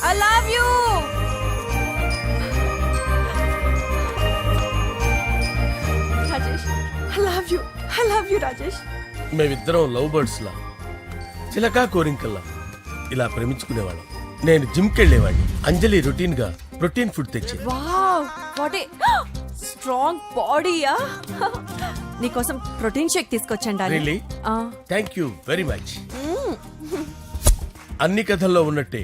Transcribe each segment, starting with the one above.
I love you. Rajesh I love you. I love you Rajesh. మేమిద్దరం love birds లా చిలకా కోరింకల్లా ఇలా ప్రేమించుకునేవాళ్ళం. నేను జిమ్ కెళ్ళేవాడిని, అంజలి రొటీన్ గా ప్రోటీన్ ఫుడ్ తెచ్చేది. వావ్ వాట్ ఏ స్ట్రాంగ్ బాడీయా. నీకోసం ప్రోటీన్ షేక్ తీసుకొచ్చండి. Really thank you very much. అన్ని కథల్లో ఉన్నట్టే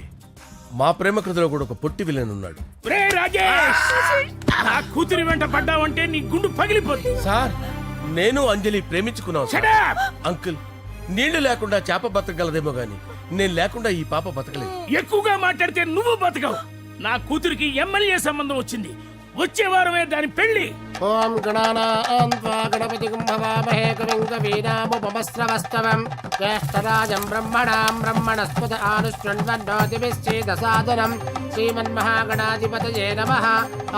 మా ప్రేమ కథలో కూడా ఒక పొట్టి విలన్ ఉన్నాడు. కూతురి వెంట పడ్డావంటే నీ గుండు పగిలిపోతుంది. సార్ నేను అంజలి ప్రేమించుకున్నాను సార్. అంకుల్ నీళ్లు లేకుండా చేప బతకగలదేమో గాని నేను లేకుండా ఈ పాప బతకలేదు. ఎక్కువగా మాట్లాడితే నువ్వు బతకవు. నా కూతురికి ఎమ్మెల్యే సంబంధం వచ్చింది. వచ్చే వారమే దాని పెళ్లి. ఓం గణపతి కుంభవామహే కవిం కవీనాముపమస్రవస్తవం జ్యేష్ఠరాజం బ్రహ్మణాం బ్రహ్మణస్పత ఆనుష్ణ్వన్నోతిభిశ్చేదసాదనం శ్రీమన్మహాగణాధిపతయే నమః.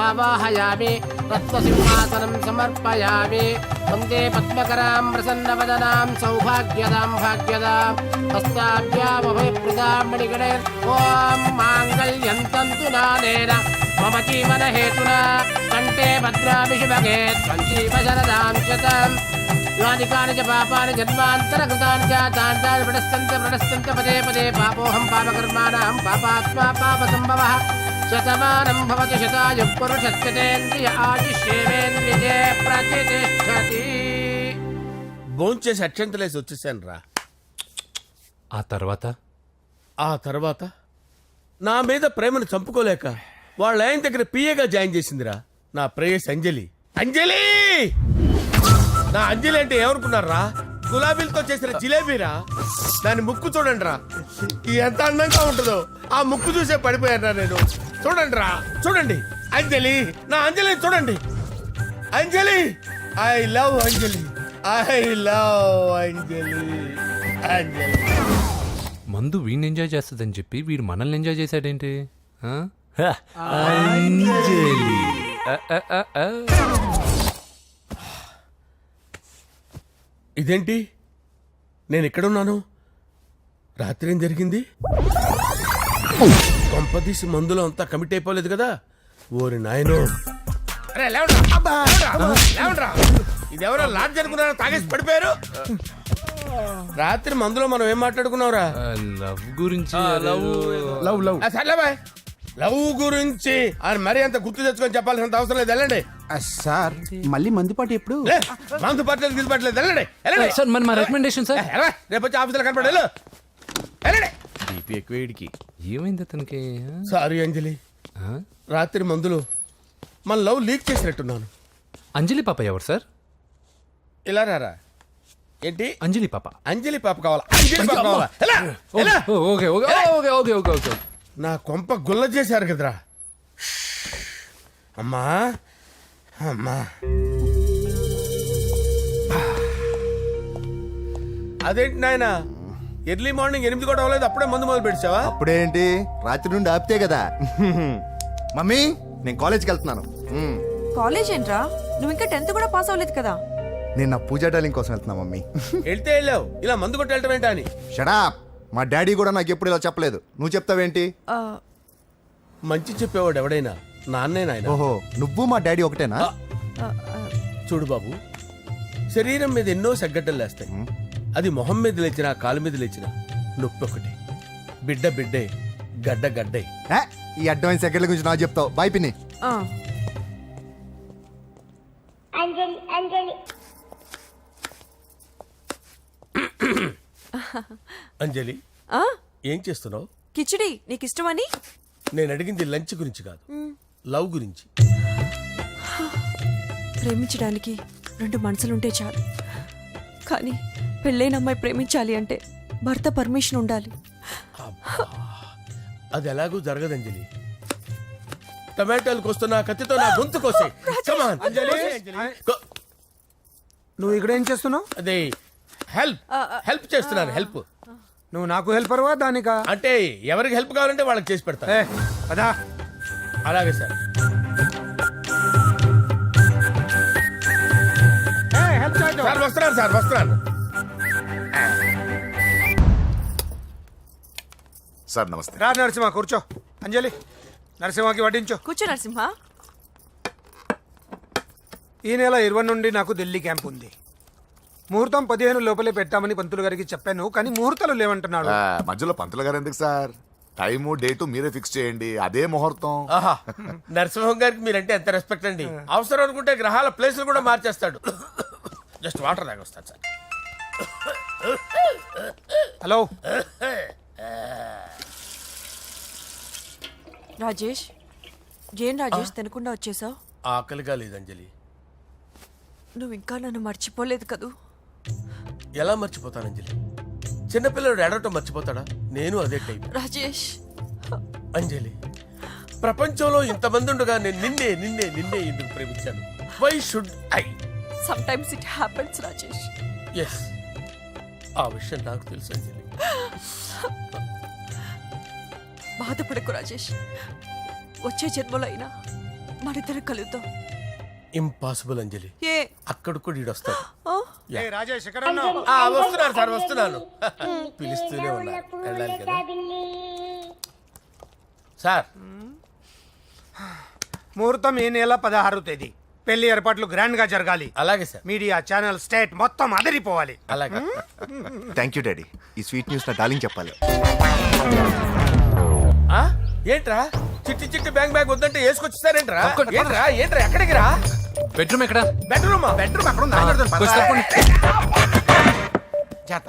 ఆవాహయామి తత్వసింహాసనం సమర్పయామి. వందే పద్మకరాం ప్రసన్నవదనాం సౌభాగ్యదాం భాగ్యదాం హస్తాభ్యామభయప్రదాం మణిగణే. ఓం మాంగళ్యం తంతు నానేన మమ జీవన హేతునా కంటే భద్రామి శుభగే త్వం జీవ శరదాం శతం. యాని చ పాపాని జన్మాంతరకృతాని చ తాని ప్రణశ్యంత పదే పదే పాపోహం పాపకర్మాణం పాపాత్మా పాపసంభవః. శతమానం భవతి శతాయుః పురుషస్యేంద్రియ ఆయుష్యేంద్రియే ప్రతిష్టతి. భోంచేసి అక్షంతలేసి వచ్చేసాను రా. ఆ తర్వాత నా మీద ప్రేమను చంపుకోలేక వాళ్ళ ఆయన దగ్గర పిఏగా జాయిన్ చేసిందిరా నా ప్రేయస్ అంజలి. అంజలి నా అంజలి అంటే ఏమనుకున్నారా? గులాబీలతో చేసిన జిలేబీరా. దాని ముక్కు చూడండి రా, ఎంత అందంగా ఉంటుందో. ఆ ముక్కు చూసే పడిపోయారా నేను. చూడండి రా, చూడండి అంజలి, నా అంజలి చూడండి. Anjali I love Anjali, I love Anjali. Anjali మందు వీడిని ఎంజాయ్ చేస్తుందని చెప్పి వీడు మనల్ని ఎంజాయ్ చేశాడేంటి? ఇదేంటి నేను ఎక్కడున్నాను? రాత్రి ఏం జరిగింది? కొంపదీసి మందులో అంతా కమిట్ అయిపోలేదు కదా? ఓరి నాయనో, ఇదెవరో లాడ్జ్ అనుకున్నారో తాగేసి పడిపోయారు. రాత్రి మందులో మనం ఏం మాట్లాడుకున్నావురా? లవ్ గురించి. సర్లే బాయ్, లవ్ గురించి అని మరీ అంత గుర్తు తెచ్చుకొని చెప్పాల్సినంత అవసరం లేదు. వెళ్ళండి సార్. మళ్ళీ మందుపాటి ఎప్పుడు? మందు పట్టలేదు గిల్లు పట్టలేదు. వెళ్ళండి వెళ్ళండి సార్ మరి మా రికమెండేషన్ సార్. రేపు వచ్చి ఆఫీసులో కనపడి వెళ్ళు. వెళ్ళండి. ఏమైంది అతనికి? సారీ అంజలి, రాత్రి మందులో మన లవ్ లీక్ చేసినట్టున్నాను. అంజలి పాప ఎవరు సార్? ఇలా రారా. ఏంటి అంజలి పాప? అంజలి పాప కావాలా? అంజలి పాప కావాలా? Okay okay okay okay okay okay. నా కొంప గుల్ల చేశారు కదరా. అమ్మా అమ్మా, అదేంటి నాయన ఎర్లీ మార్నింగ్ 8 కూడా అవ్వలేదు, అప్పుడే మందు మొదలు పెట్టావా? అప్పుడేంటి, రాత్రి నుండి ఆపితే కదా. మమ్మీ నేను కాలేజ్కి వెళ్తున్నాను. కాలేజ్ ఏంట్రా? నువ్వు ఇంకా 10th కూడా పాస్ అవ్వలేదు కదా. నేను నా పూజా డాలింగ్ కోసం వెళ్తున్నా మమ్మీ. వెళ్తే వెళ్ళావు, ఇలా మందు కొట్టి వెళ్ళటం ఏంటా అని. షడా, మా డాడీ కూడా నాకు ఎప్పుడు ఇలా చెప్పలేదు. నువ్వు చెప్తావేంటి? మంచి చెప్పేవాడు ఎవడైనా నాన్నే నాయన. ఓహో, నువ్వు మా డాడీ ఒకటేనా? చూడు బాబు, శరీరం మీద ఎన్నో సగ్గడ్డలు లేస్తాయి. అది మొహం మీద లేచినా కాలు మీద లేచినా నొప్పి ఒకటి. బిడ్డ బిడ్డే, గడ్డ గడ్డే. ఈ అడ్వాన్స్ సెకండ్ల గురించి నాకు చెప్తావు. బాయ్ పిన్ని. అంజలి ఏం చేస్తున్నావు? కిచిడి నీకు ఇష్టమని. నేను అడిగింది లంచ్ గురించి కాదు, లవ్ గురించి. ప్రేమించడానికి 2 మనసులుంటే చాలు, కానీ పెళ్ళైన అమ్మాయి ప్రేమించాలి అంటే భర్త పర్మిషన్ ఉండాలి. అది ఎలాగూ జరగదు అంజలి. టమాటాలకు వస్తున్న కత్తితో నా గొంతు కోసే. నువ్వు ఇక్కడ ఏం చేస్తున్నావు? అదే హెల్ప్ చేస్తున్నాను. హెల్ప్. నువ్వు నాకు హెల్పర్వా దానికా? అంటే ఎవరికి హెల్ప్ కావాలంటే వాళ్ళకి చేసి పెడతా. అదా అలాగే సార్. సార్ వస్తున్నాను, సార్ వస్తున్నాను. సార్ నమస్తే. రా నరసింహ కూర్చో. అంజలి నరసింహకి వడ్డించు. కూర్చో నరసింహ. ఈ నెల 20 నుండి నాకు ఢిల్లీ క్యాంప్ ఉంది. ముహూర్తం 15 లోపలే పెట్టామని పంతులు గారికి చెప్పాను, కానీ ముహూర్తాలు లేవంటున్నాడు. మధ్యలో పంతులు గారు ఎందుకు సార్? టైము డేటు మీరే ఫిక్స్ చేయండి, అదే ముహూర్తం. ఆహా నరసింహం గారికి మీరంటే ఎంత రెస్పెక్ట్ అండి. అవసరం అనుకుంటే గ్రహాల ప్లేసులు కూడా మార్చేస్తాడు. జస్ట్ వాటర్ తాగొస్తాను సార్. హలో రాజేష్, ఏం రాజేష్ తినకుండా వచ్చేసావు? ఆకలిగా లేదు అంజలి. నువ్వు ఇంకా నన్ను మర్చిపోలేదు కదూ? ఎలా మర్చిపోతాను అంజలి? చిన్నపిల్లడు ఏడవటం మర్చిపోతాడా? నేను అదే టైప్. రాజేష్, అంజలి, ప్రపంచంలో ఇంతమంది ఉండగా నేను నిన్నే నిన్నే నిన్నే ఎందుకు ప్రేమించాను? Why should I? Sometimes it happens Rajesh. Yes, ఆ విషయం నాకు తెలుసు అంజలి. బాధపడకు రాజేష్, వచ్చే జన్మలో అయినా మనిద్దరం కలుద్దాం. ఇంపాసిబుల్ అంజలి. ఏ అక్కడ కూడా ఈడొస్తాడు. ఆ? ఏ రాజేష్ ఎక్కడ ఉన్నావు? వస్తున్నాను సార్, వస్తున్నాను. పిలుస్తూనే ఉన్నారు, వెళ్ళాలి కదా సార్. ముహూర్తం ఈ నెల 16వ తేదీ. పెళ్లి ఏర్పాట్లు గ్రాండ్ గా జరగాలి. అలాగే సార్, మీడియా ఛానల్ స్టేట్ మొత్తం అదిరిపోవాలి. అలాగే. Thank you daddy. ఈ స్వీట్ న్యూస్ నా డార్లింగ్ చెప్పాలి. ఆ? ఏంట్రా చిట్టి చిట్టి బ్యాంక్ బ్యాగ్ వద్దంటే వేసుకొచ్చిస్తారేంట్రా? ఏంట్రా ఏంట్రా ఎక్కడికి రా? బెడ్రూమ్ ఎక్కడ? బెడ్రూమా? బెడ్రూమ్ అక్కడ ఉంది. కొంచెం తప్పండి.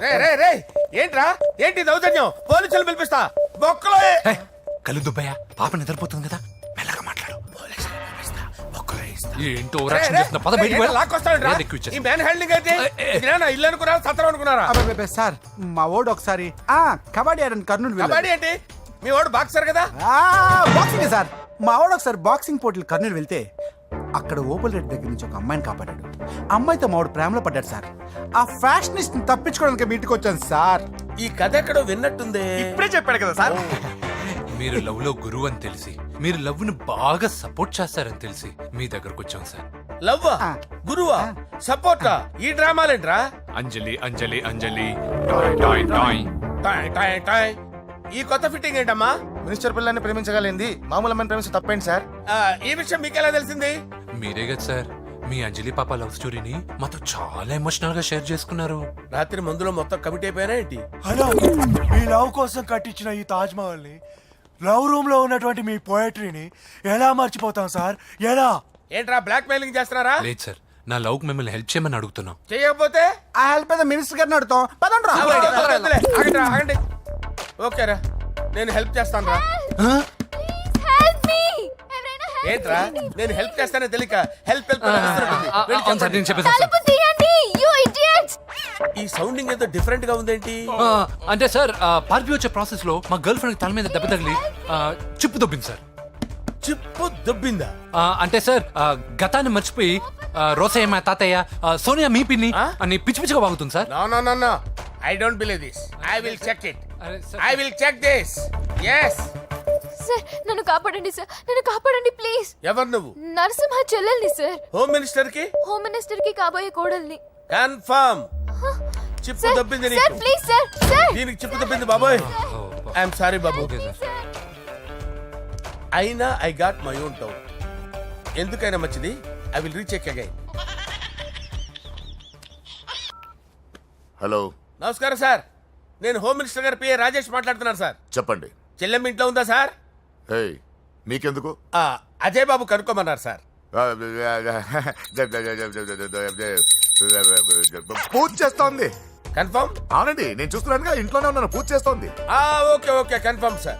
రే రే రే, ఏంట్రా ఏంటి దౌర్జన్యం? పోలీసులు పిలిపిస్తా. బొక్కలో హే, కళ్ళు దుబ్బయ్యా, పాప నిద్రపోతుంది కదా, మెల్లగా మాట్లాడు. ఏంటో ఓవరాక్షన్ చేస్తున్నా, పద బయటికి వెళ్ళు. లాక్కొస్తాడు. ఏది ఎక్కువ ఈ ఇచ్చేసి. మ్యాన్ హ్యాండింగ్ అయితే ఇదేనా ఇల్లు అనుకున్నారా, సత్రం అనుకున్నారా? అబ్బబ్బబ్బే సార్, మా ఓడు ఒకసారి కబడ్డీ ఆడని కర్నూలు వెళ్ళాడు. కబడ్డీ ఏంటి? మీ వాడు బాక్సర్ కదా? Boxing sir. మా ఓడు ఒకసారి బాక్సింగ్ పోటీలు కర్నూలు వెళ్తే అక్కడ ఓపెల్ రెడ్డి దగ్గర నుంచి ఒక అమ్మాయిని కాపాడాడు. అమ్మాయితో మా వాడు ప్రేమలో పడ్డాడు సార్. ఆ ఫ్యాషనిస్ట్ తప్పించుకోవడానికి మీ ఇంటికి వచ్చాను సార్. ఈ కథ ఎక్కడో విన్నట్టుందే. ఇప్పుడే చెప్పాడు కదా సార్. మీరు లవ్ లో గురువు అని తెలిసి, మీరు లవ్ ను బాగా సపోర్ట్ చేస్తారని తెలిసి మీ దగ్గరకు వచ్చాం సార్. లవ్వా, గురువా, సపోర్టా? ఈ డ్రామాలేంట్రా? అంజలి అంజలి అంజలి టాయ్ టాయ్ టాయ్. టాయ్ టాయ్ టాయ్. ఈ కొత్త ఫిట్టింగ్ ఏంటమ్మా? మినిస్టర్ పిల్లని ప్రేమించగలిగింది మామూలు అమ్మని ప్రేమించి తప్పేంటి సార్? ఈ విషయం మీకెలా తెలిసింది? మీరే కదా సార్ మీ అంజలి పాప లవ్ స్టోరీని మాతో చాలా ఎమోషనల్ గా షేర్ చేసుకున్నారు. రాత్రి మందులో మొత్తం కమిట్ అయిపోయినా ఏంటి? హలో, మీ లవ్ కోసం కట్టించిన ఈ తాజ్ మహల్ ని, లవ్ రూమ్ లో ఉన్నటువంటి మీ పోయట్రీని ఎలా మర్చిపోతాం సార్? ఎలా? ఏంట్రా బ్లాక్ మెయిలింగ్ చేస్తున్నారా? లేదు సార్, నా లవ్ కు మిమ్మల్ని హెల్ప్ చేయమని అడుగుతున్నాం. చేయకపోతే ఆ హెల్ప్ అయితే మినిస్టర్ గారిని అడుగుతాం. పదండి రా. వద్దులే, ఆగండి రా, ఆగండి. ఓకేరా, నేను హెల్ప్ చేస్తాను రా. ఏంట్రా నేను హెల్ప్ చేస్తానే తెలియక హెల్ప్ హెల్ప్ అవును సార్, నేను చెప్పేసాను సార్. ఈ సౌండింగ్ ఏదో డిఫరెంట్ గా ఉందేంటి? అంటే సార్, పార్టీ వచ్చే ప్రాసెస్ లో మా గర్ల్ ఫ్రెండ్ తల మీద దెబ్బ తగిలి చిప్పు దొబ్బింది సార్. చిప్పు దొబ్బిందా? అంటే సార్, గతాన్ని మర్చిపోయి రోసయ్య మా తాతయ్య, సోనియా మీ పిన్ని అని పిచ్చి పిచ్చిగా వాగుతుంది sir. No no no no, I don't believe this. I will check it. అరే sir, I will check this. yes. Sir నన్ను కాపాడండి సార్, నన్ను కాపాడండి ప్లీజ్. ఎవరు నువ్వు? నరసింహ చెల్లెల్ని సార్, హోమ్ మినిస్టర్ కి హోమ్ మినిస్టర్ కి కాబోయే కోడల్ని. కన్ఫర్మ్ చిప్పు సార్ దొబ్బింది సార్ నీకు. ప్లీజ్ సార్, సార్ దీనికి చిప్పు దొబ్బింది బాబోయ్. ఐఎమ్ సారీ బాబు. Okay sir. అయినా I got my own town. ఎందుకైనా మంచిది, I will recheck again. Hello, నమస్కారం సార్, నేను హోమ్ మినిస్టర్ గారి పిఏ రాజేష్ మాట్లాడుతున్నాను సార్. చెప్పండి. చెల్లెమ్మ ఇంట్లో ఉందా సార్? హే, మీకెందుకు? అజయ్ బాబు కనుక్కోమన్నారు సార్. పూజ చేస్తోంది. కన్ఫర్మ్? అవునండి, నేను చూస్తున్నానుగా, ఇంట్లోనే ఉన్నాను, పూజ చేస్తోంది. Okay okay, confirm sir,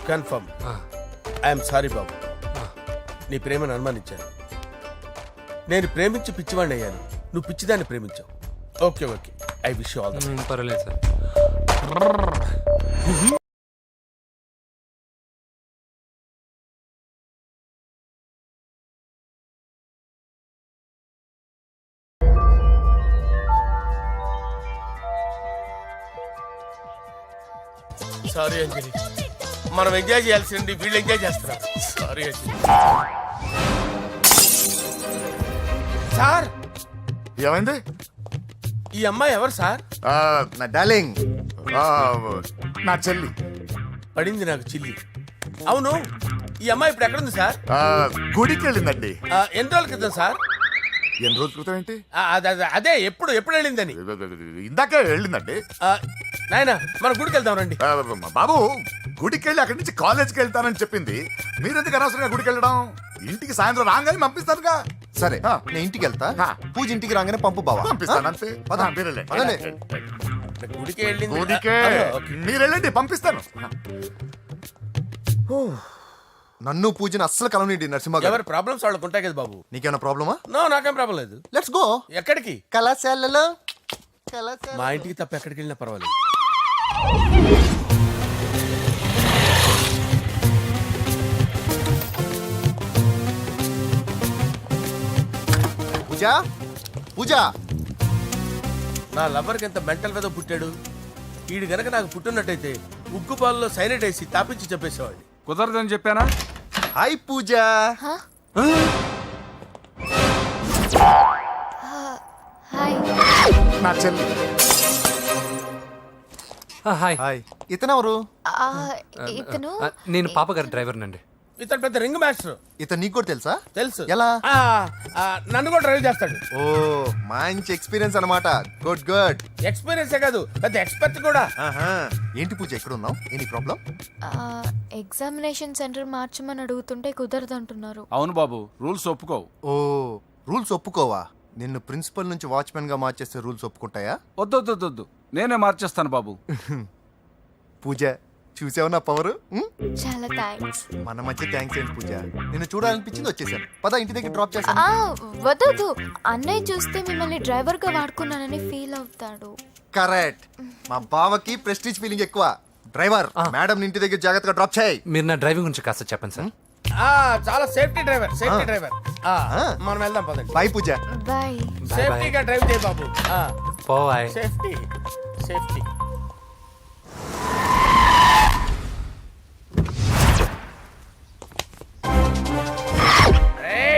confirm. I'm sorry బాబు, నీ ప్రేమను అనుమానించాను. నేను ప్రేమించి పిచ్చివాడిని అయ్యాను, నువ్వు పిచ్చిదాన్ని ప్రేమించావు. Okay okay, I wish you all the best. పర్వాలేదు సార్. సారీ అంజలి, మనం ఎంజాయ్ చేయాల్సింది వీళ్ళు ఎంజాయ్ చేస్తున్నారు. సారీ అంజలి. సార్, ఏమైంది? ఈ అమ్మాయి ఎవరు సార్? నా డార్లింగ్ ఆ, నా చెల్లి పడింది నాకు చిల్లి. అవును, ఈ అమ్మాయి ఇప్పుడు ఎక్కడుంది సార్? ఆ, గుడికి వెళ్ళిందండి. ఎన్ని రోజుల క్రితం సార్? ఎన్ని రోజుల క్రితం ఏంటి? అదే ఎప్పుడు వెళ్ళిందని. ఇందాకే వెళ్ళిందండి. నాయన మన గుడికి వెళ్దాం రండి. బాబు గుడికి వెళ్ళి అక్కడి నుంచి కాలేజ్కి వెళ్తానని చెప్పింది. మీరెందుకు అనవసరంగా గుడికి వెళ్ళడం? ఇంటికి సాయంత్రం రాగానే పంపిస్తానుగా. సరే నేను ఇంటికి వెళ్తా, పూజ ఇంటికి రాగానే పంపు బావా. పంపిస్తాను అంతే. పద. మీరు వెళ్ళండి. పదండి. గుడికి వెళ్ళింది. గుడికే మీరు వెళ్ళండి, పంపిస్తాను. నన్ను పూజని అస్సలు కలవనీయండి నరసింహ గారు. ఎవరి ప్రాబ్లమ్స్ వాళ్ళకు ఉంటాయి కదా బాబు. నీకేమైనా ప్రాబ్లమా? నో, నాకేం ప్రాబ్లం లేదు. Let's go. ఎక్కడికి? కళాశాలలో మా ఇంటికి తప్ప ఎక్కడికి వెళ్ళినా పర్వాలేదు. పూజ పూజ. నా లవర్కి ఎంత మెంటల్ మీద పుట్టాడు. వీడు గనక నాకు పుట్టినట్టయితే ఉగ్గు పాలలో సైనట్ వేసి తాపించి చెప్పేసేవాడిని. కుదరదని చెప్పానా? హాయ్ పూజ. హాయ్. నా చెల్లి. హాయ్. హాయ్. ఇతనెవరు? ఇతను నేను పాప గారి డ్రైవర్ నండి. ఇతను పెద్ద రింగ్ మాస్టర్. ఇతను నీకు కూడా తెలుసా? తెలుసు. ఎలా? నన్ను కూడా డ్రైవ్ చేస్తాడు. ఓ మంచి ఎక్స్పీరియన్స్ అన్నమాట. Good good. ఎక్స్పీరియన్సే కాదు, పెద్ద ఎక్స్పర్ట్ కూడా. ఏంటి పూజ ఎక్కడ ఉన్నావు? Any problem? ఎగ్జామినేషన్ సెంటర్ మార్చమని అడుగుతుంటే కుదరదంటున్నారు. అవును బాబు, రూల్స్ ఒప్పుకోవు. ఓ రూల్స్ ఒప్పుకోవా? నిన్ను ప్రిన్సిపల్ నుంచి వాచ్మెన్ గా మార్చేస్తే రూల్స్ ఒప్పుకుంటాయా? వద్దు, నేనే మార్చేస్తాను బాబు. పూజ చూసావు నా పవర్? చాలా థ్యాంక్స్. మన మధ్య థ్యాంక్స్ ఏంటి పూజ, నిన్ను చూడాలనిపించింది వచ్చేసాను. పద ఇంటి దగ్గర డ్రాప్ చేస్తాను. వద్దు, అన్నయ్య చూస్తే మిమ్మల్ని డ్రైవర్ గా వాడుకున్నానని ఫీల్ అవుతాడు. కరెక్ట్. మా బావకి ప్రెస్టీజ్ ఫీలింగ్ ఎక్కువ. డ్రైవర్ మేడం ఇంటి దగ్గర జాగ్రత్తగా డ్రాప్ చేయి. మీరు నా డ్రైవింగ్ గురించి కాస్త చెప్పండి సార్. చాలా సేఫ్టీ డ్రైవర్. మనం వెళ్దాం పదండి. బాయ్ పూజ. బాయ్. సేఫ్టీగా డ్రైవ్ చేయి బాబు. పోవాయ్. సేఫ్టీ.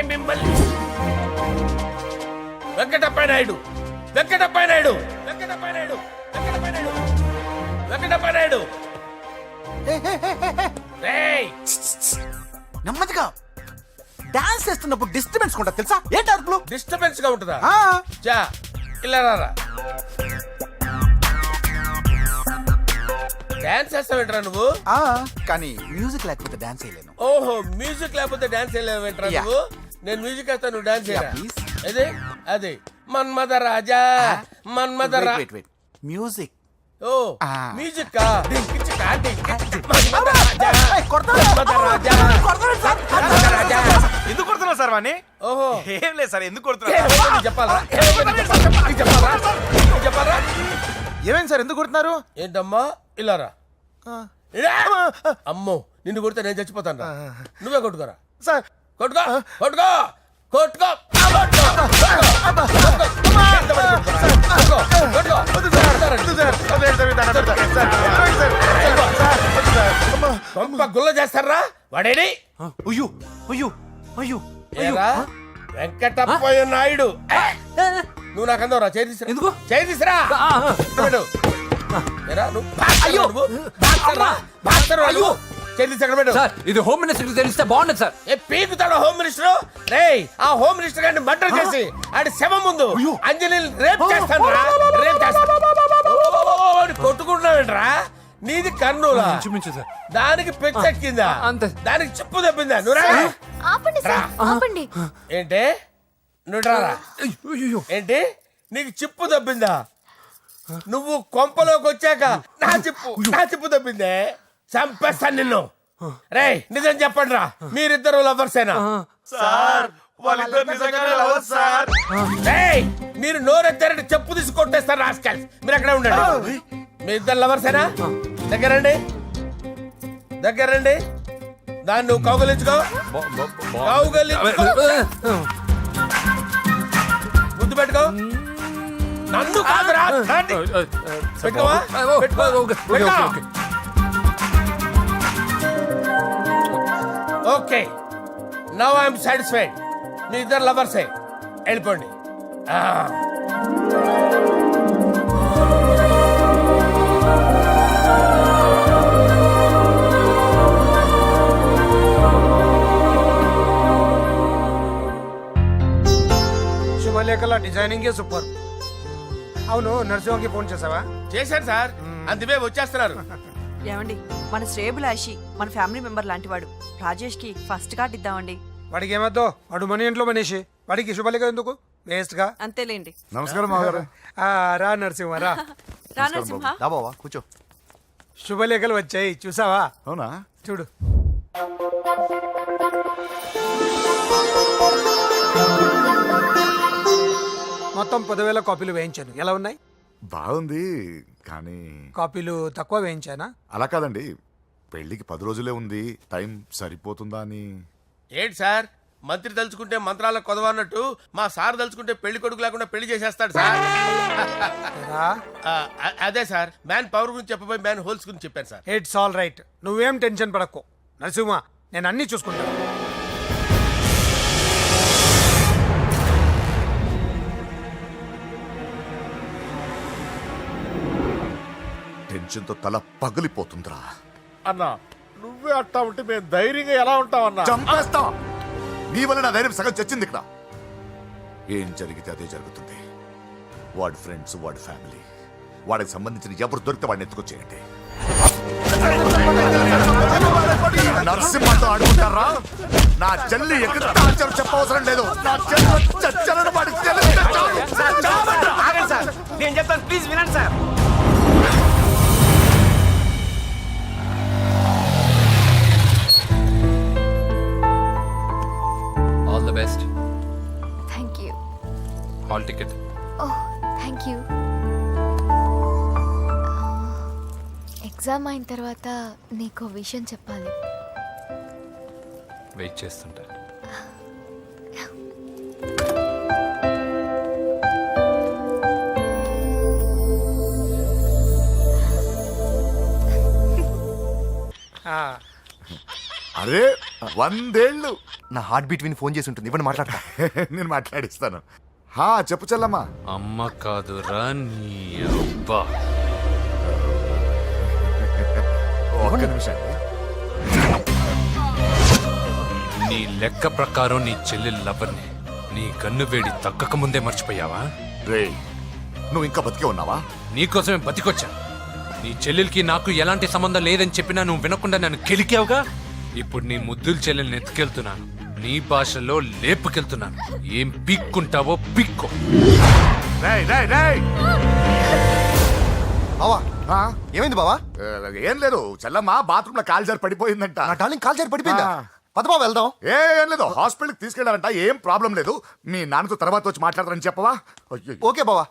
మిమ్మల్ని వెంకటప్ప నాయుడు. నెమ్మదిగా డాన్స్ చేస్తున్నప్పుడు డిస్టర్బెన్స్ కూడా తెలుసా? ఏంటి అరుపులు? డిస్టర్బెన్స్ గా ఉంటుందా? చా ఇలా రారా. డాన్స్ చేస్తావేంట్రా నువ్వు? కానీ మ్యూజిక్ లేకపోతే డాన్స్ చేయలేను. ఓహో, మ్యూజిక్ లేకపోతే డాన్స్ చేయలేవేంట్రా నువ్వు? నేను మ్యూజిక్ వేస్తా, నువ్వు డాన్స్ చేయరా? అదే మన్మథ రాజా. మ్యూజిక్. ఓ మ్యూజిక్ కా? ఎందుకు కొడుతున్నా సార్ వాణ్ణి? ఓహో, ఏం లేదు సార్, ఎందుకు కొడుతున్నా? చెప్పాలా? ఏమైంది సార్, ఎందుకు కొడుతున్నారు? ఏంటమ్మా ఇలా రా. అమ్మో, నిన్ను కొడితే నేను చచ్చిపోతాను. నువ్వే కొట్టుకోరా. సార్ కొట్టుకో. గుల్ల చేస్తారా వాడేడి? ఏరా వెంకటప్పయ్య నాయుడు, నువ్వు నాకు అందవరా? చేయి తీసురా. ఇది హోమ్ మినిస్టర్ తెలిస్తే బాగుండదు సార్. పీకుతాడు home minister. రేయ్, ఆ హోమ్ మినిస్టర్ గారిని మర్డర్ చేసి ఆడి శవం ముందు అంజలి రేప్ చేస్తాను. కొట్టుకుంటున్నావేంట్రా? నీది కర్నూలా? దానికి పెచ్చెక్కిందా? దానికి చెప్పు తప్పిందా? ఆపండి. ఏంటి నువ్వు రారా? ఏంటి నీకు చిప్పు తప్పిందా? నువ్వు కొంపలోకి వచ్చాక నా చిప్పు తప్పిందే. చంపేస్తాను నిన్ను. రేయ్, నిజం చెప్పండి రా, మీరిద్దరు లవర్సేనా? మీరు నోరెత్తారంటే చెప్పు తీసి కొట్టేస్తారు రాస్కల్స్. మీరు అక్కడే ఉండండి. మీ ఇద్దరు లవర్సేనా? దగ్గరండి. దాన్ని నువ్వు కౌగలించుకో. ముద్దు పెట్టుకో. నన్ను కాదురా. పెట్టుకోవా? Okay, now I'm satisfied. మీ ఇద్దరు లవర్సే, వెళ్ళిపోండి. చాలా డిజైనింగే సూపర్. అవును, నరసింహకి ఫోన్ చేసావా? చేశాను సార్, అందువే వచ్చేస్తున్నారు. ఏమండి, మన శ్రేయబులాషి మన ఫ్యామిలీ మెంబర్ లాంటి వాడు. రాజేష్ కి ఫస్ట్ కార్డ్ ఇద్దామండి. వాడికి ఏమద్దో, వాడు మన ఇంట్లో మనిషి, వాడికి శుభలేఖ ఎందుకు వేస్ట్ గా. అంతేలేండి. నమస్కారం మామగారు. రా నరసింహ రా. రా నరసింహ. దా బావా కూర్చో. శుభలేఖలు వచ్చాయి చూసావా? అవునా? చూడు. మొత్తం 10,000 కాపీలు వేయించాను. ఎలా ఉన్నాయి? బాగుంది, కానీ కాపీలు తక్కువ వేయించానా? అలా కాదండి, పెళ్లికి 10 రోజులే ఉంది, టైం సరిపోతుందా అని. ఏంటి సార్, మంత్రి తలుచుకుంటే మంత్రాలకు కొదవన్నట్టు మా సార్ తలుచుకుంటే పెళ్లి కొడుకు లేకుండా పెళ్లి చేసేస్తాడు సార్. రా. అదే సార్, మ్యాన్ పవర్ గురించి చెప్పబోయి మ్యాన్ హోల్స్ గురించి చెప్పాను సార్. ఇట్స్ ఆల్ రైట్, నువ్వేం టెన్షన్ పడకు నరసింహ, నేను అన్ని చూసుకుంటాను. టెన్షన్ తో తల పగిలిపోతుందిరా. అన్నా నువ్వే అట్టా ఉంటే మేము ధైర్యంగా ఎలా ఉంటామన్నా? చంపేస్తాం. నీ వల్ల నా ధైర్యం సగం చచ్చింది ఇక్కడ. ఏం జరిగితే అదే జరుగుతుంది. వాడి ఫ్రెండ్స్, వాడి ఫ్యామిలీ, వాడికి సంబంధించిన ఎవరు దొరికితే వాడిని ఎత్తుకొచ్చేయండి. నరసింహతో అడుగుతారా? నా చెల్లి ఎక్కడ చెప్పవసరం లేదు. నా చెల్లి చచ్చలను వాడికి తెలిస్తే చాలు. నేను చెప్తాను, ప్లీజ్ వినండి sir. All the best. Thank you. Hall ticket. Oh thank you. Exam అయిన తర్వాత నీకు విషయం చెప్పాలి. వెయిట్ చేస్తుంటా. అరే 100 ఏళ్ళు. నా హార్ట్ బీట్ విని ఫోన్ చేసి ఉంటుంది, ఇవ్వండి మాట్లాడతా. నేను మాట్లాడిస్తాను. హా చెప్పు చెల్లమ్మా. అమ్మ కాదురా నీ అబ్బా. ఒక్క నిమిషం. నీ లెక్క ప్రకారం నీ చెల్లి లవర్ని నీ కన్ను వేడి తగ్గక ముందే మర్చిపోయావా? రే, నువ్వు ఇంకా బతికే ఉన్నావా? నీకోసమే బతికొచ్చా. నీ చెల్లెలకి నాకు ఎలాంటి సంబంధం లేదని చెప్పినా నువ్వు వినకుండా నన్ను కెలికావుగా. ఇప్పుడు నీ ముద్దుల చెల్లెల్ని ఎత్తుకెళ్తున్నాను, నీ భాషలో లేపుకెళ్తున్నాను. ఏం పిక్కుంటావో పిక్కో. రేయ్ రేయ్ రేయ్. బావా ఆ? ఏమైంది బావా? ఏం లేదు, చెల్లమ్మ బాత్రూమ్ లో కాలు జారి పడిపోయిందంట. నా డార్లింగ్ కాల్ జారి పడిపోయిందా? పద బావ వెళ్దాం. ఏం లేదు, హాస్పిటల్కి తీసుకెళ్ళారంట. ఏం ప్రాబ్లం లేదు. మీ నాన్నతో తర్వాత వచ్చి మాట్లాడతారని చెప్పవా? అయ్యో. ఓకే బావా.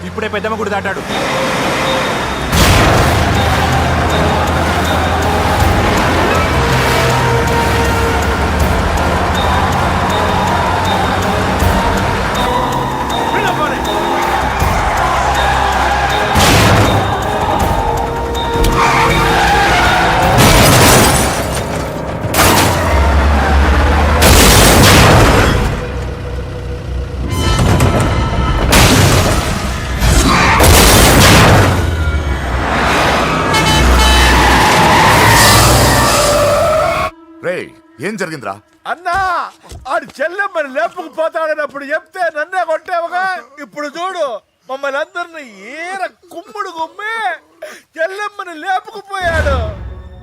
ఇప్పుడే పెద్దమ్మ గుడి దాటాడు. ఏం జరిగిందిరా? అన్నా ఆడి చెల్లెమ్మని లేపుకుపోతాడన్నప్పుడు చెప్తే నన్నే కొట్టావుగా. ఇప్పుడు చూడు మమ్మల్ని అందరిని ఏర కుమ్ముడు గుమ్మి చెల్లెమ్మని లేపుకుపోయాడు.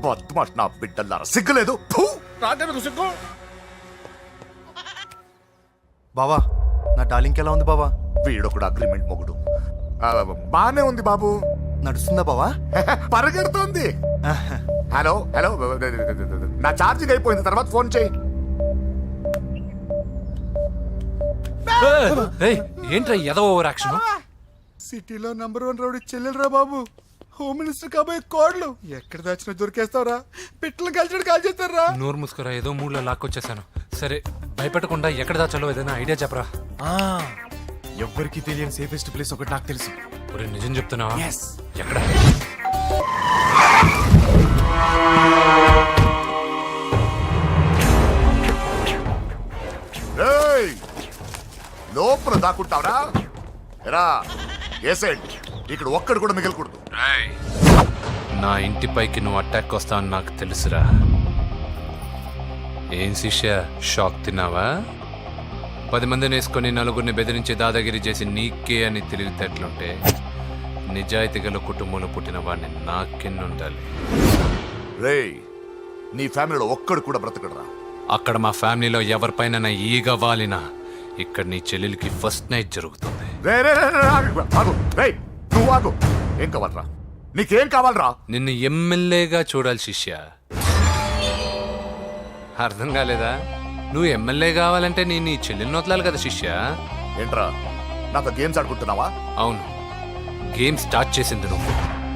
బద్మాష్ నా బిడ్డల్లారా, సిగ్గులేదు? ఫు! నాకెందుకు సిగ్గు? బావా నా డార్లింగ్ ఎలా ఉంది బావా? వీడొకడు అగ్రిమెంట్ మొగుడు. బానే ఉంది బాబు. నడుస్తుందా బావా? పరిగెడుతోంది. హలో హలో, నా ఛార్జింగ్ అయిపోయింది, తర్వాత ఫోన్ చేయి. ఏంట్రా ఏదో ఓవర్ యాక్షన్? సిటీలో నంబర్ 1 రౌడీ చెల్లెలరా బాబు. హోమ్ మినిస్టర్ కాబోయే కోడలు ఎక్కడ దాచిన దొరికేస్తావరా? పిట్టలు కలిసి కాల్ చేస్తారా? నోరు మూసుకురా, ఏదో మూడ్లో లాక్కొచ్చేసాను. సరే భయపెట్టకుండా ఎక్కడ దాచాలో ఏదైనా ఐడియా చెప్పరా. ఎవ్వరికి తెలియని సేఫెస్ట్ ప్లేస్ ఒకటి నాకు తెలుసు. ఒరే నిజం చెప్తున్నావా? ఎక్కడ? ఏయ్! లోపల దాక్కుంటావరా? ఎరా ఏసేయండి, ఇక్కడ ఒక్కడు కూడా మిగలకూడదు. నా ఇంటిపైకి నువ్వు అటాక్ వస్తావని నాకు తెలుసురా. ఏం శిష్య, షాక్ తిన్నావా? 10 మందిని వేసుకొని నలుగురిని బెదిరించి దాదాగిరి చేసి నీకే అని తెలివితేటలుంటే నిజాయితీ గల కుటుంబంలో పుట్టిన వాడిని నాకెన్నుండాలి. రేయ్, నీ ఫ్యామిలీలో ఒక్కడు కూడా బ్రతకడరా? అక్కడ మా ఫ్యామిలీలో ఎవరిపైన ఈగ వాలినా ఇక్కడ నీ చెల్లెలికి ఫస్ట్ నైట్ జరుగుతుంది. నువ్వు ఆగు. ఏం కావాలరా? నీకేం కావాలరా? నిన్ను ఎమ్మెల్యేగా చూడాలి శిష్య. అర్థం కాలేదా? నువ్వు ఎమ్మెల్యే కావాలంటే నేను నీ చెల్లెల్ని వదలాలి కదా శిష్య. ఏంట్రా నాతో గేమ్స్ ఆడుకుంటున్నావా? అవును, గేమ్ స్టార్ట్ చేసింది నువ్వు.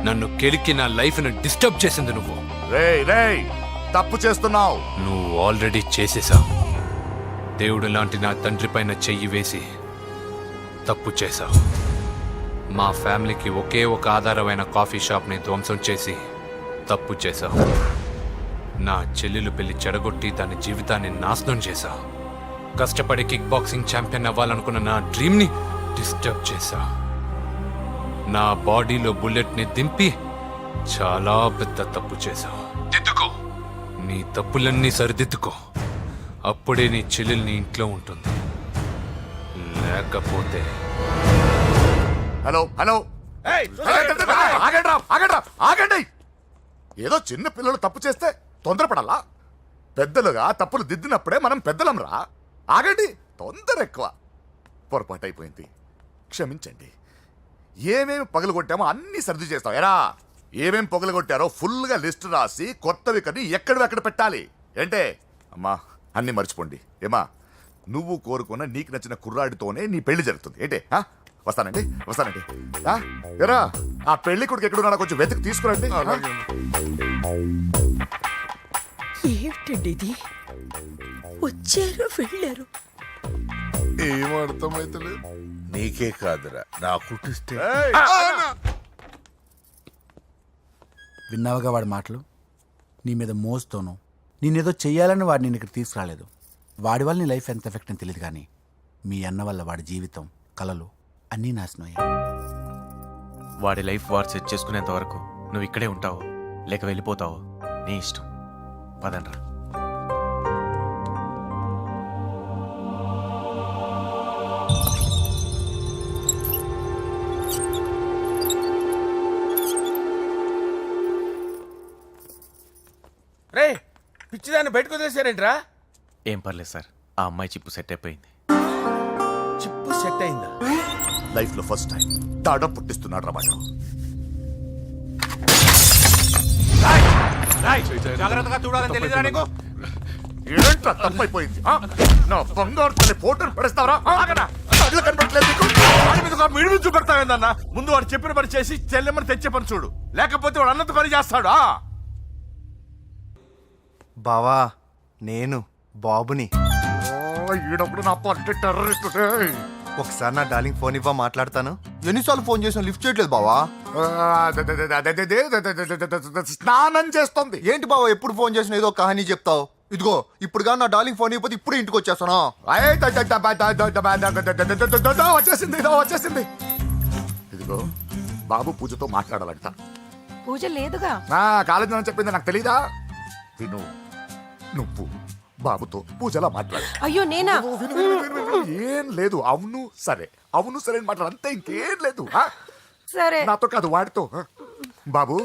నన్ను కెలికి నా లైఫ్ను డిస్టర్బ్ చేసింది నువ్వు. రేయ్ రేయ్, తప్పు చేస్తున్నావు. నువ్వు ఆల్రెడీ చేసేసావు. దేవుడు లాంటి నా తండ్రి పైన చెయ్యి వేసి తప్పు చేశావు. మా ఫ్యామిలీకి ఒకే ఒక ఆధారమైన కాఫీ షాప్ని ధ్వంసం చేసి తప్పు చేశావు. నా చెల్లెలు పెళ్లి చెడగొట్టి దాని జీవితాన్ని నాశనం చేశావు. కష్టపడి కిక్ బాక్సింగ్ ఛాంపియన్ అవ్వాలనుకున్న నా డ్రీమ్ని డిస్టర్బ్ చేశావు. నా బాడీలో బుల్లెట్ని దింపి చాలా పెద్ద తప్పు చేశావు. దిద్దుకో, నీ తప్పులన్నీ సరిదిద్దుకో. అప్పుడే నీ చెల్లెలు నీ ఇంట్లో ఉంటుంది. లేకపోతే హలో హలో, ఆగండి. ఏదో చిన్న పిల్లలు తప్పు చేస్తే తొందరపడాలా? పెద్దలుగా తప్పులు దిద్దినప్పుడే మనం పెద్దలంరా. ఆగండి, తొందర ఎక్కువ. పొరపాటు అయిపోయింది, క్షమించండి. ఏమేమి పగలగొట్టామో అన్ని సర్ది చేస్తాం. ఎరా ఏమేం పగలగొట్టారో ఫుల్గా లిస్ట్ రాసి కొత్తవి కని ఎక్కడ పెట్టాలి. ఏంటే అమ్మా, అన్ని మర్చిపోండి. ఏమా, నువ్వు కోరుకున్న నీకు నచ్చిన కుర్రాడితోనే నీ పెళ్లి జరుగుతుంది. ఏంటే వస్తానండి. ఎరా ఆ పెళ్లి కొడుకు ఎక్కడున్నా కొంచెం వెతికి తీసుకురండి. ఏమిటండి ఇది? వచ్చారు వెళ్ళారు. ఏం అర్థమైతలేదు. నీకే కాదురా, నా కుట్టిస్తే. విన్నావుగా వాడి మాటలు? నీ మీద మోస్తోను నేనేదో చెయ్యాలని వాడిని నేను ఇక్కడ తీసుకురాలేదు. వాడి వల్ల నీ లైఫ్ ఎంత ఎఫెక్ట్ అని తెలియదు, కానీ మీ అన్న వల్ల వాడి జీవితం, కలలు అన్నీ నాశనం అయ్యాయి. వాడి లైఫ్ వాడు సెట్ చేసుకునేంత వరకు నువ్వు ఇక్కడే ఉంటావు, లేక వెళ్ళిపోతావు, నీ ఇష్టం. పదండ్రా. రే పిచ్చిదాన్ని బయటకు వదిలేశారేంట్రా? ఏం పర్లేదు సార్, ఆ అమ్మాయి చిప్పు సెట్ అయిపోయింది. చిప్పు సెట్ అయిందా? లైఫ్ లో ఫస్ట్ టైం తాడ పుట్టిస్తున్నాడు రా వాడు. జాగ్రత్తగా చూడాలని తెలియదురా నీకు? ఏంట్రా తప్పైపోయింది? నా బంగారు తల్లి ఫోటోలు పడేస్తావరా? కళ్ళు కనపడట్లేదు నీకు? వాడి మీద ఒక మిడిమి చూపెడతావేందన్న? ముందు వాడు చెప్పిన పని చేసి చెల్లెమ్మని తెచ్చే పని చూడు, లేకపోతే వాడు అన్నంత పని చేస్తాడు. బావా నేను బాబుని. ఈడప్పుడు నా పట్టి టెర్రరిస్ట్. ఒకసారి నా డార్లింగ్ ఫోన్ ఇవ్వ, మాట్లాడతాను. ఎన్నిసార్లు ఫోన్ చేసినా లిఫ్ట్ చేయట్లేదు బావా. స్నానం చేస్తుంది. ఏంటి బావా ఎప్పుడు ఫోన్ చేసినా ఏదో కహానీ చెప్తావు? ఇదిగో ఇప్పుడు నా డార్లింగ్ ఫోన్ ఇవ్వకపోతే ఇప్పుడు ఇంటికి వచ్చేస్తాను. వచ్చేసింది. ఇదిగో బాబు పూజతో మాట్లాడాలంట. పూజ లేదుగా. కాలేజీ అని చెప్పింది నాకు తెలీదా? విను, నువ్వు బాబుతో పూజలా మాట్లాడు. అయ్యో నేనా? ఓ, విను, విను, విను, విను, విను. ఏం లేదు. అవును సరే అని మాట్లాడు, అంతే, ఇంకేం లేదు. ఆ? సరే. నాతో కాదు, వాడితో. ఆ? బాబు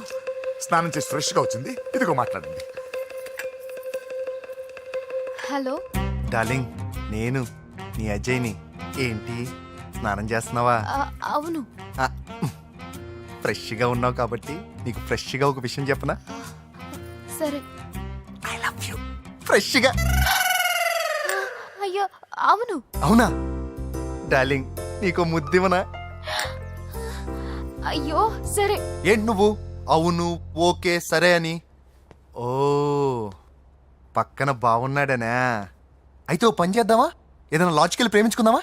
స్నానం చేసి ఫ్రెష్ గా వచ్చింది, ఇదిగో మాట్లాడండి. హలో డార్లింగ్, నేను నీ అజయ్ని. ఏంటి స్నానం చేస్తున్నావా? అవును. ఫ్రెష్గా ఉన్నావు కాబట్టి నీకు ఫ్రెష్గా ఒక విషయం చెప్పనా? సరే. I love you. ఫ్రెష్గా. అయ్యో అవును. అవునా డార్లింగ్, నీకు ముద్దివనా? అయ్యో సరే. ఏంటి నువ్వు అవును ఓకే సరే అని? ఓ పక్కన బాగున్నాడనా? అయితే ఓ పని చేద్దామా? ఏదైనా లాజికల్ ప్రేమించుకుందామా?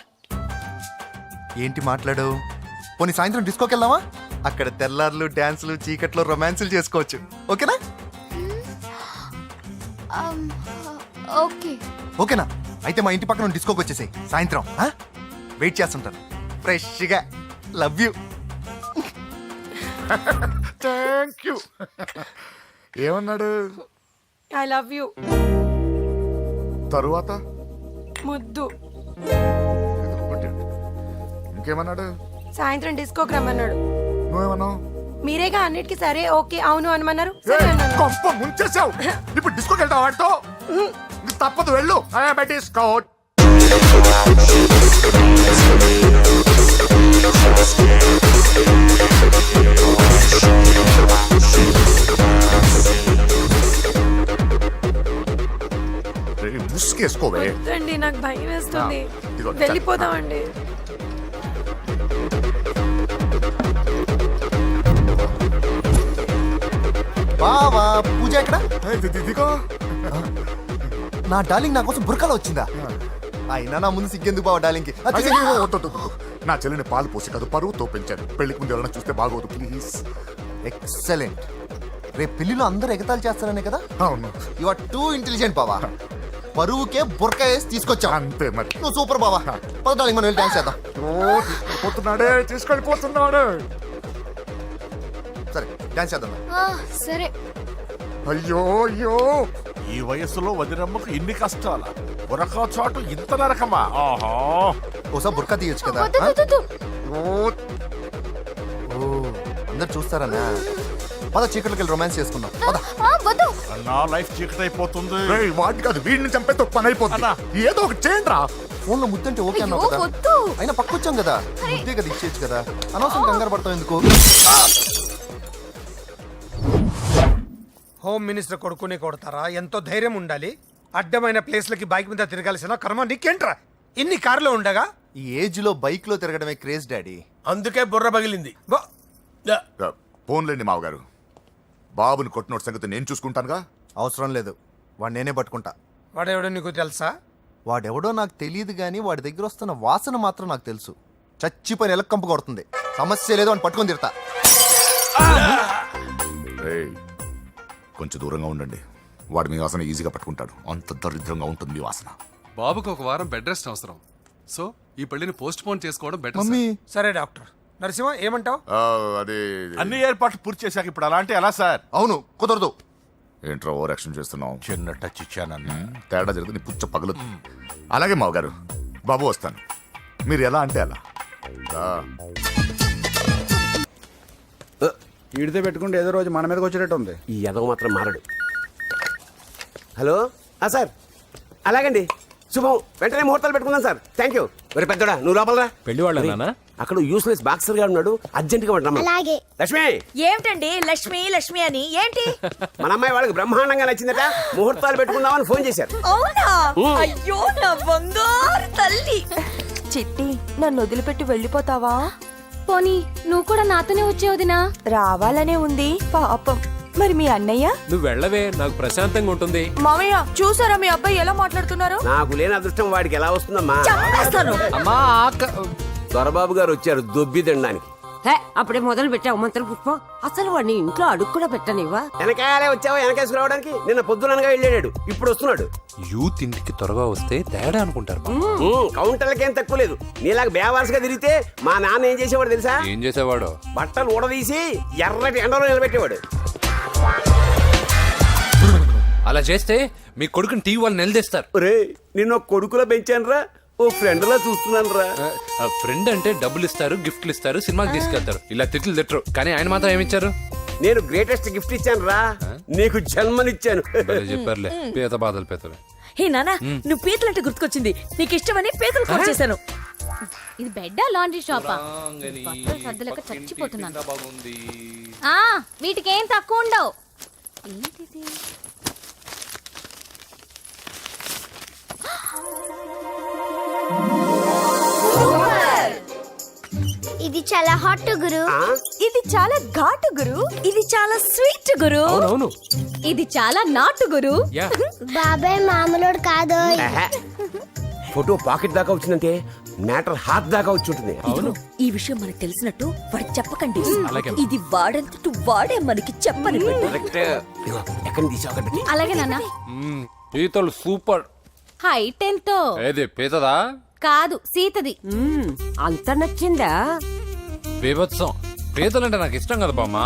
ఏంటి మాట్లాడు? పోనీ సాయంత్రం డిస్కోకి వెళ్దామా? అక్కడ తెల్లార్లు డాన్సులు చీకట్లో రొమాన్సులు చేసుకోవచ్చు. ఓకేనా? ఓకే. ఓకేనా? అయితే మా ఇంటి పక్కన డిస్కోకి వచ్చేసాయి సాయంత్రం. వెయిట్ చేస్తుంటాను ఫ్రెష్గా. Love you. Thank you. ఏమన్నాడు? I love you. తరువాత ముద్దు. ఇంకేమన్నాడు? సాయంత్రం డిస్కోకి రమ్మన్నాడు. నువ్వేమన్నావు? మీరేగా అన్నిటికీ సరే ఓకే అవును అనమన్నారు. కొంప ముంచేసావు. ఇప్పుడు డిస్కోకి వెళ్తావు వాడితో? తప్పదు, వెళ్ళు. డిస్కో. ముసుకేసుకోవే. వద్దండి, నాకు భయం వేస్తుంది. ఇదిగో, వెళ్ళిపోదామండి. బావా పూజ ఎక్కడ? ఇదిగో. నా డార్లింగ్ నా కోసం బుర్కలో వచ్చిందా? అయినా నా ముందు సిగ్గెందుకు బావా డార్లింగ్కి? అయ్యో, వద్దు, వద్దు, వద్దు. నా చెల్లిని పాలు పోసి కాదు పరువుతో పెంచాను. పెళ్లికి ముందు ఎవరైనా చూస్తే బాగోదు ప్లీజ్. ఎక్సలెంట్. రేపు పెళ్లిలో అందరూ ఎగతాళి చేస్తారనే కదా? అవును. యు ఆర్ టూ ఇంటెలిజెంట్ బావా. పరువుకే బుర్క వేసి తీసుకొచ్చా. అంతే మరి. నువ్వు సూపర్ బావా. పద డార్లింగ్, మనం వెళ్ళి డాన్స్ చేద్దాం. తీసుకెళ్ళిపోతున్నాడే. సరే డాన్స్ చేద్దాం. సరే. అయ్యో అయ్యో, ఈ వయస్సులో వదినమ్మకు ఇన్ని కష్టాలా? బురకా చాటు ఇంత నరకమా? ఆహా, ఓసారి బుర్కా తీయొచ్చు కదా? వద్దు, వద్దు, వద్దు. ఓ అందరు చూస్తారనా? పద చీకట్లోకి వెళ్ళి రొమాన్స్ చేసుకుందాం. పద. వద్దు. నా లైఫ్ చీకటైపోతుంది. వాటి కాదు, వీడిని చంపేతో పని అయిపోతుంది. ఏదో ఒకటి చేయండి రా. ఫోన్ లో ముద్దంటే ఓకే అన్నావు అయ్యో, కదా? వద్దు. అయినా పక్కొచ్చాం కదా, ముద్దే కదా ఇచ్చేయచ్చు కదా. అనవసరం కంగారు పడతావు ఎందుకు? హోమ్ మినిస్టర్ కొడుకునే కొడతారా? ఎంతో ధైర్యం ఉండాలి. అడ్డమైన ప్లేస్లకి బైక్ మీద తిరగాల్సిన కర్మ నీకేంట్రా? ఇన్ని కార్లో ఉండగా ఈ ఏజ్ లో బైక్ లో తిరగడమే క్రేజ్ డాడీ. అందుకే బుర్ర పగిలింది. ఫోన్లేండి మావగారు, బాబుని కొట్టినోటి సంగతి నేను చూసుకుంటానుగా. అవసరం లేదు, వాడు నేనే పట్టుకుంటా. వాడెవడో నీకు తెలుసా? వాడెవడో నాకు తెలియదు కానీ వాడి దగ్గర వస్తున్న వాసన మాత్రం నాకు తెలుసు. చచ్చిపోయిన ఎలక కంపు కొడుతుంది. సమస్య లేదు అని పట్టుకొని తిడతా. కొంచెం దూరంగా ఉండండి. వాడు మీ వాసన ఈజీగా పట్టుకుంటాడు. అంత దరిద్రంగా ఉంటుంది మీ వాసన. బాబుకు ఒక వారం బెడ్ రెస్ట్ అవసరం. సో ఈ పెళ్లిని పోస్ట్ పోన్ చేసుకోవడం బెటర్. మమ్మీ సరే డాక్టర్. నరసింహ ఏమంటావు? అదే అన్ని ఏర్పాట్లు పూర్తి చేశాక ఇప్పుడు అలాంటి ఎలా సార్? అవును కుదరదు. ఏంట్రా ఓవర్ యాక్షన్ చేస్తున్నావు? చిన్న టచ్ ఇచ్చానన్నా. తేడా జరిగితే నీ పుచ్చ పగలు. అలాగే మావగారు, బాబు వస్తాను. మీరు ఎలా అంటే అలా. ఈడితే పెట్టుకుంటే ఏదో రోజు మన మీదకి వచ్చేటట్టు ఉంది. ఈ ఎదవ మాత్రం మారడు. హలో సార్, అలాగండి, శుభం. వెంటనే ముహూర్తాలు పెట్టుకుందాం సార్. Thank you. మరి పెద్దోడా నువ్వు లోపలరా. పెళ్లి వాళ్ళ అక్కడ యూస్లెస్ బాక్సర్ గా ఉన్నాడు, అర్జెంట్ గా రమ్మని. అలాగే. లక్ష్మి, ఏమిటండి లక్ష్మి లక్ష్మి అని? ఏంటి? మన అమ్మాయి వాళ్ళకి బ్రహ్మాండంగా నచ్చిందట, ముహూర్తాలు పెట్టుకుందామని ఫోన్ చేశారు. అవునా? అయ్యో నా బంగారు తల్లి. చిట్టి, నన్ను వదిలిపెట్టి వెళ్ళిపోతావా? పోనీ నువ్వు కూడా నాతోనే వచ్చేవదినా? రావాలనే ఉంది పాపం. మరి మీ అన్నయ్య? నువ్వు వెళ్ళవే, నాకు ప్రశాంతంగా ఉంటుంది. మామయ్య చూసారా మీ అబ్బాయి ఎలా మాట్లాడుతున్నారు? నాకు లేని అదృష్టం వాడికి ఎలా వస్తుందమ్మా? చంపేస్తాను. అమ్మా దొరబాబు గారు వచ్చారు దొబ్బి తినడానికి. అప్పుడే మొదలు పెట్టావు మంత్ర పుష్పం. అసలు వాడిని ఇంట్లో అడుగు కూడా పెట్టనివా? వెనకాలే వచ్చావా? వెనకేసుకురావడానికి నిన్న పొద్దుననగా వెళ్ళాడు, ఇప్పుడు వస్తున్నాడు. యూత్ ఇంటికి త్వరగా వస్తే తేడా అనుకుంటారు. కౌంటర్లకేం తక్కువ లేదు. నీలాగా బేవారసుగా తిరిగితే మా నాన్న ఏం చేసేవాడు తెలుసా? ఏం చేసేవాడు? బట్టలు ఊడదీసి ఎర్రటి ఎండలో నిలబెట్టేవాడు. అలా చేస్తే మీ కొడుకుని టీవీ వాళ్ళు నిలదీస్తారు. రే నిన్న కొడుకులో పెంచాను రా, ఓ ఫ్రెండ్ లా చూస్తున్నాను రా. ఫ్రెండ్ అంటే డబ్బులు ఇస్తారు, గిఫ్ట్లు ఇస్తారు, సినిమాకి తీసుకెళ్తారు, ఇలా తిట్లు తిట్టరు. కానీ ఆయన మాత్రం ఏమిచ్చారు? నేను గ్రేటెస్ట్ గిఫ్ట్ ఇచ్చాను రా, నీకు జన్మనిచ్చాను. చెప్పారులే, పీత బాధలు పీతలు. హే నానా, నువ్వు పీతలంటే గుర్తుకొచ్చింది. నీకు ఇష్టమని పీతలు కాల్ చేశాను. ఇది బెడ్డా లాండ్రీ షాపా? సర్దులేక చచ్చిపోతున్నాను. వీటికి ఏం తక్కువ ఉండవు. ఏంటిది? ఇది చాలా హాట్ గురు. ఇది చాలా ఘాటు గురు. ఇది చాలా స్వీట్ గురు. అవును, ఇది చాలా నాటు గురు. బాబాయ్ మామూలుడు కాదు. ఫోటో పాకెట్ దాకా వచ్చిందంటే మ్యాటర్ హాత్ దాకా వచ్చి ఉంటుంది. ఈ విషయం మనకు తెలిసినట్టు వాడికి చెప్పకండి. అలాగే. ఇది వాడంతటూ వాడే మనకి చెప్పని. ఎక్కడ తీసావు? అలాగే నాన్న. పీతలు సూపర్. హైట్ ఎంతో? ఏది పీతదా? కాదు, సీతది. అంత నచ్చిందా? బీభత్సం. పీతలంటే నాకు ఇష్టం కదా బామ్మ.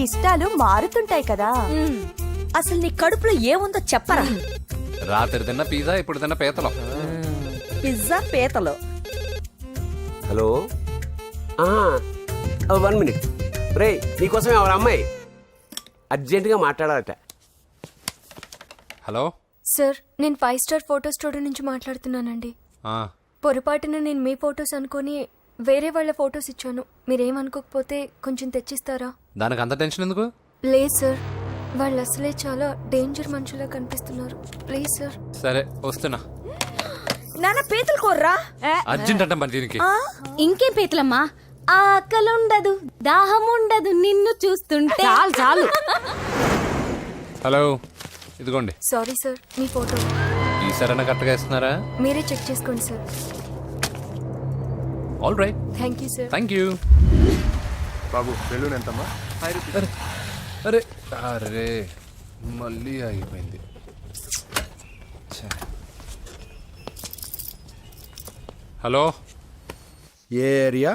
ఇష్టాలు మారుతుంటాయి కదా. అసలు నీ కడుపులో ఏముందో చెప్పరా. రాత్రి తిన్న పిజ్జా, ఇప్పుడు తిన్న పీతలు. పిజ్జా పీతలు. హలో, 1 minute రే, నీకోసం ఎవరు అమ్మాయి అర్జెంటుగా మాట్లాడాలట. హలో సార్, నేను 5 స్టార్ ఫోటో స్టూడియో నుంచి మాట్లాడుతున్నానండి. పొరపాటున నేను మీ ఫొటోస్ అనుకొని వేరే వాళ్ళ ఫొటోస్ ఇచ్చాను. మీరేమనుకోకపోతే కొంచెం తెచ్చిస్తారా? దానికి అంత టెన్షన్ ఎందుకు? లేదు సార్, వాళ్ళు అసలే చాలా డేంజర్ మనుషులా కనిపిస్తున్నారు. Please sir. సరే వస్తున్నా. నాన్న పీతలు కోర్రా. అర్జెంట్ అంట మరి దీనికి. ఇంకేం పీతలమ్మా, ఆకలుండదు, దాహం ఉండదు నిన్ను చూస్తుంటే. చాలు చాలు. హలో, ఇదిగోండి. సారీ సార్, మీ ఫోటో. ఈ సరైన కరెక్ట్గా ఇస్తున్నారా? మీరే చెక్ చేసుకోండి sir. All right, thank you sir. Thank you. Babu balloon ఎంతమ్మా? అరే అరే, మళ్ళీ ఆగిపోయింది. హలో, ఏ ఏరియా?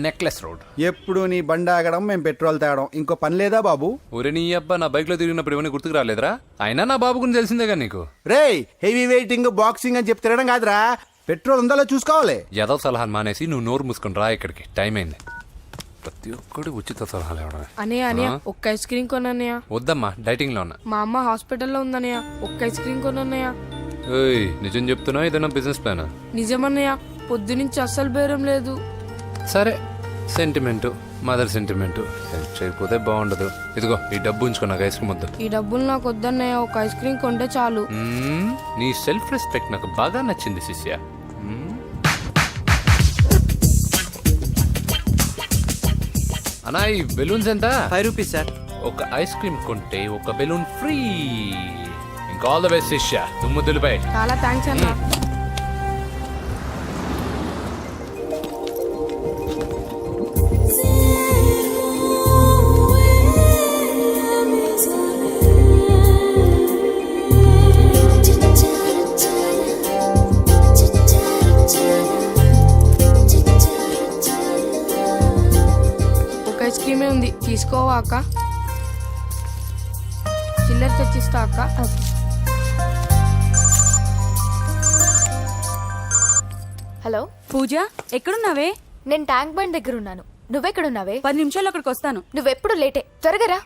Necklace road. ఎప్పుడు నీ బండి ఆగడం, మేము పెట్రోల్ తేవడం, ఇంకో పని లేదా బాబు? ఒరే నీ అబ్బా, నా బైక్ లో తిరిగినప్పుడు ఇవన్నీ గుర్తుకు రాలేదురా? అయినా నా బాబు గురించి తెలిసిందేగా నీకు. రేయ్, హెవీ వెయిటింగ్ బాక్సింగ్ అని చెప్పి తిరగడం కాదురా, పెట్రోల్ ఉందో చూసుకోవాలి. ఏదో సలహాలు మానేసి నువ్వు నోరు మూసుకొని రా ఇక్కడికి. టైం అయింది. ప్రతి ఒక్కడు ఉచిత సలహాలు ఇవ్వడమే. అన్నయ్య ఒక్క ఐస్ క్రీమ్ కొనన్నయ్య. వద్దమ్మా, డైటింగ్ లో ఉన్నా. మా అమ్మ హాస్పిటల్లో ఉందన్నయ్య, ఒక్క ఐస్ క్రీమ్ కొనన్నయ్య. ఏయ్, నిజం చెప్తున్నా? ఏదైనా బిజినెస్ ప్లానా? నిజమన్నయ్య, పొద్దునుంచి అస్సలు బేరం లేదు. సరే, సెంటిమెంటు, మదర్ సెంటిమెంటు. హెల్ప్ చేయకపోతే బాగుండదు. ఇదిగో ఈ డబ్బు ఉంచుకో, నాకు ఐస్ క్రీమ్ వద్దు. ఈ డబ్బులు నాకు వద్దన్నయ్య, ఒక ఐస్ క్రీమ్ కొంటే చాలు. నీ సెల్ఫ్ రెస్పెక్ట్ నాకు బాగా నచ్చింది శిష్య. అన్నా, ఈ బెలూన్స్ ఎంత? 5 రూపీస్ సార్. ఒక ఐస్ క్రీమ్ కొంటే ఒక బెలూన్ ఫ్రీ. ఇంకా ఆల్ ద బెస్ట్ శిష్య, తుమ్ము దులిపై. చాలా థ్యాంక్స్ అన్న. ఐస్ క్రీమే ఉంది, తీసుకోవా అక్క? చిల్లర తెచ్చిస్తా అక్క. హలో పూజ, ఎక్కడున్నావే? నేను ట్యాంక్ బండ్ దగ్గర ఉన్నాను. నువ్వెక్కడున్నావే? 10 నిమిషాలు అక్కడికి వస్తాను. నువ్వెప్పుడు లేటే, త్వరగా రా.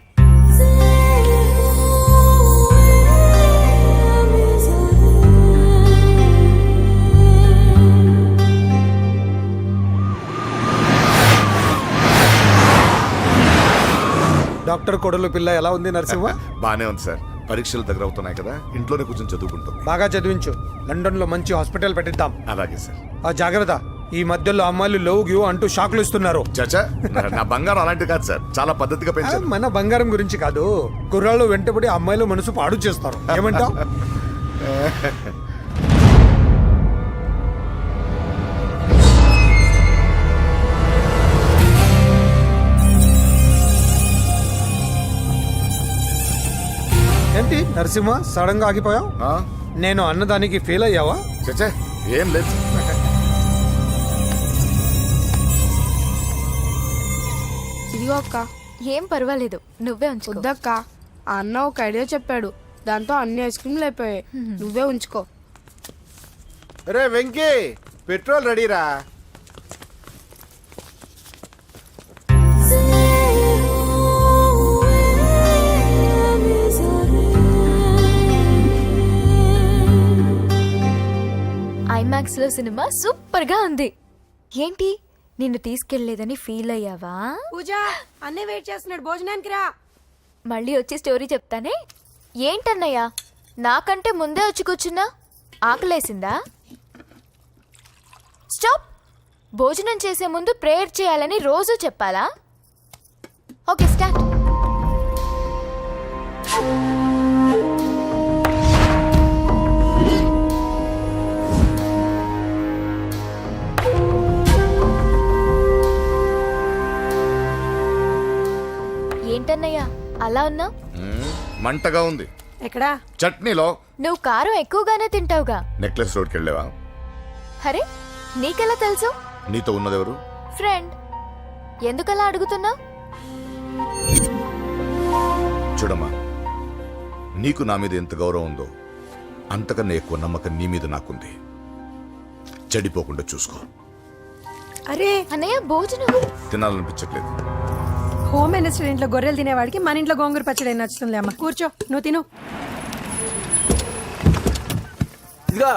డాక్టర్ కొడలు పిల్ల ఎలా ఉంది నరసింహ? బానే ఉంది సార్. పరీక్షలు దగ్గర అవుతున్నాయి కదా, ఇంట్లోనే కూర్చొని చదువుకుంటాం. బాగా చదివించు. లండన్ లో మంచి హాస్పిటల్ పెట్టిద్దాం. అలాగే సార్. ఆ జాగ్రత్త, ఈ మధ్యలో అమ్మాయిలు లవ్ గివ్ అంటూ షాక్లు ఇస్తున్నారు. చచ్చా, నా బంగారం అలాంటి కాదు సార్, చాలా పద్ధతిగా పెంచారు. మన బంగారం గురించి కాదు, కుర్రాళ్ళు వెంటబడి అమ్మాయిలు మనసు పాడు చేస్తారు. ఏమంటావు? ఏంటి నరసింహ, సడన్ గా ఆగిపోయావు? నేను అన్నదానికి ఫీల్ అయ్యావా? చచ్చా, ఏం లేదు. ఇదిగో అక్క. ఏం పర్వాలేదు, నువ్వే ఉంచు. వద్దక్క, ఆ అన్న ఒక ఐడియా చెప్పాడు. దాంతో అన్ని ఐస్ క్రీమ్లు అయిపోయాయి నువ్వే ఉంచుకో. రే వెంకీ పెట్రోల్ రెడీరా. ఐమాక్స్ లో సినిమా సూపర్ గా ఉంది. ఏంటి నిన్ను తీసుకెళ్లేదని ఫీల్ అయ్యావా? పూజ అన్నీ వెయిట్ చేస్తున్నాడు, భోజనానికి రా. మళ్ళీ వచ్చి స్టోరీ చెప్తానే. ఏంటన్నయ్యా నాకంటే ముందే వచ్చి కూర్చున్నా? ఆకలేసిందా? స్టాప్. భోజనం చేసే ముందు ప్రేయర్ చేయాలని రోజు చెప్పాలా? Okay start. ఏంటన్నయ్యా అలా ఉన్నావు? మంటగా ఉంది. ఎక్కడా? చట్నీలో. నువ్వు కారం ఎక్కువగానే తింటావుగా. నెక్లెస్ రోడ్కి వెళ్ళావా? అరే నీకెలా తెలుసు? నీతో ఉన్నదెవరు? ఫ్రెండ్. ఎందుకలా అడుగుతున్నావు? చూడమ్మా, నీకు నా మీద ఎంత గౌరవం ఉందో అంతకన్నా ఎక్కువ నమ్మకం నీ మీద నాకుంది. చెడిపోకుండా చూసుకో. అరే అన్నయ్య భోజనం తినాలనిపించట్లేదు. హోమ్ మినిస్టర్ ఇంట్లో గొర్రెలు తినేవాడికి మన ఇంట్లో గోంగూర పచ్చడి నచ్చుతుంది అమ్మ. కూర్చో, నువ్వు తిను. ఇదిగో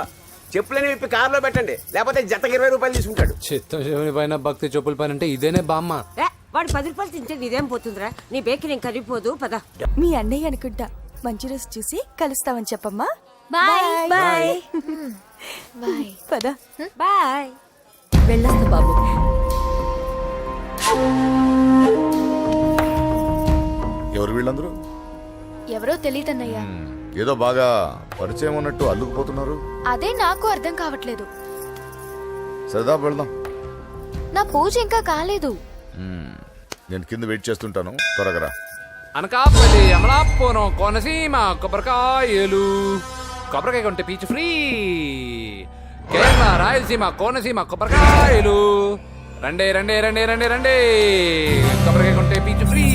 చెప్పులని విప్పి కారులో పెట్టండి, లేకపోతే జతకి 20 రూపాయలు తీసుకుంటాడు. చిత్తం శివుని పైన భక్తి చెప్పుల పైన అంటే ఇదేనే బామ్మ. వాడు 10 రూపాయలు తింటే నీదేం పోతుందిరా? నీ బేకి నేను కరిగిపోదు పద. మీ అన్నయ్య అనుకుంటా. మంచి రోజు చూసి కలుస్తామని చెప్పమ్మా. Bye bye bye. పద. బాయ్. వెళ్ళొస్తా బాబు. ఎవరు వీళ్ళందరూ? ఎవరో తెలియదన్నయ్యా. ఏదో బాగా పరిచయం ఉన్నట్టు అల్లుకుపోతున్నారు. అదే నాకు అర్థం కావట్లేదు. సరదా వెళ్దాం. నా పూజ ఇంకా కాలేదు. నేను కింద వెయిట్ చేస్తుంటాను, త్వరగా రా. అనకాపల్లి, అమలాపురం, కోనసీమ కొబ్బరికాయలు. కొబ్బరికాయ కొంటే పీచు ఫ్రీ. కేరళ, రాయలసీమ, కోనసీమ కొబ్బరికాయలు. రండి రండి రండి రండి రండి. కొబ్బరికాయ కొంటే పీచు ఫ్రీ.